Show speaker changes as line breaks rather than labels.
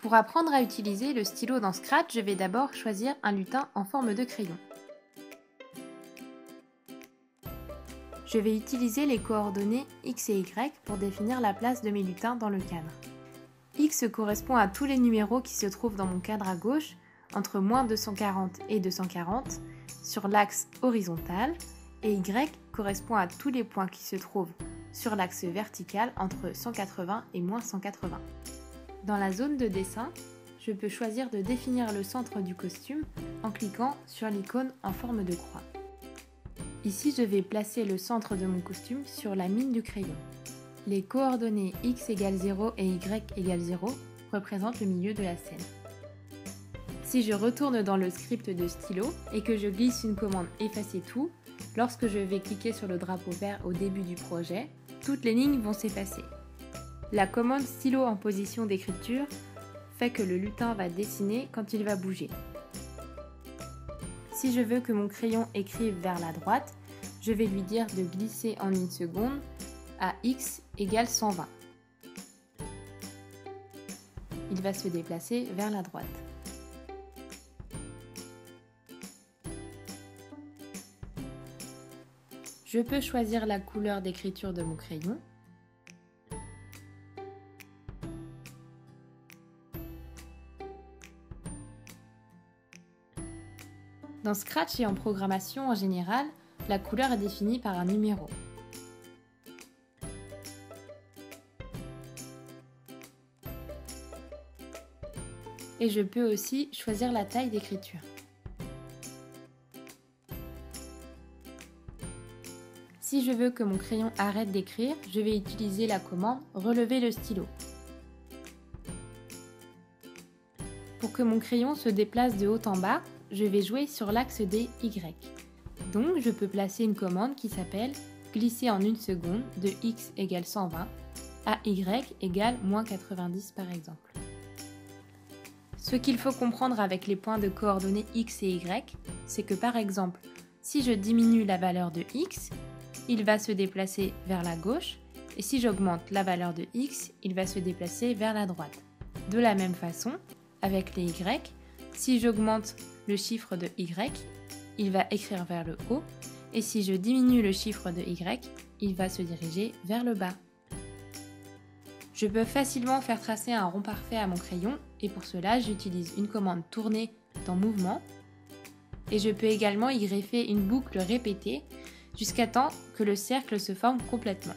Pour apprendre à utiliser le stylo dans Scratch, je vais d'abord choisir un lutin en forme de crayon. Je vais utiliser les coordonnées X et Y pour définir la place de mes lutins dans le cadre. X correspond à tous les numéros qui se trouvent dans mon cadre à gauche, entre -240 et 240, sur l'axe horizontal, et Y correspond à tous les points qui se trouvent sur l'axe vertical entre 180 et -180. Dans la zone de dessin, je peux choisir de définir le centre du costume en cliquant sur l'icône en forme de croix. Ici, je vais placer le centre de mon costume sur la mine du crayon. Les coordonnées X égale 0 et Y égale 0 représentent le milieu de la scène. Si je retourne dans le script de stylo et que je glisse une commande effacer tout, lorsque je vais cliquer sur le drapeau vert au début du projet, toutes les lignes vont s'effacer. La commande stylo en position d'écriture fait que le lutin va dessiner quand il va bouger. Si je veux que mon crayon écrive vers la droite, je vais lui dire de glisser en une seconde à X égale 120. Il va se déplacer vers la droite. Je peux choisir la couleur d'écriture de mon crayon. Dans Scratch et en programmation en général, la couleur est définie par un numéro. Et je peux aussi choisir la taille d'écriture. Si je veux que mon crayon arrête d'écrire, je vais utiliser la commande « Relever le stylo ». Pour que mon crayon se déplace de haut en bas, je vais jouer sur l'axe des Y. Donc, je peux placer une commande qui s'appelle « Glisser en une seconde de X égale 120 à Y égale -90 » par exemple. Ce qu'il faut comprendre avec les points de coordonnées X et Y, c'est que par exemple, si je diminue la valeur de X, il va se déplacer vers la gauche, et si j'augmente la valeur de X, il va se déplacer vers la droite. De la même façon, avec les Y, si j'augmente le chiffre de Y, il va écrire vers le haut, et si je diminue le chiffre de Y, il va se diriger vers le bas. Je peux facilement faire tracer un rond parfait à mon crayon, et pour cela, j'utilise une commande tourner dans Mouvement, et je peux également y greffer une boucle répétée jusqu'à temps que le cercle se forme complètement.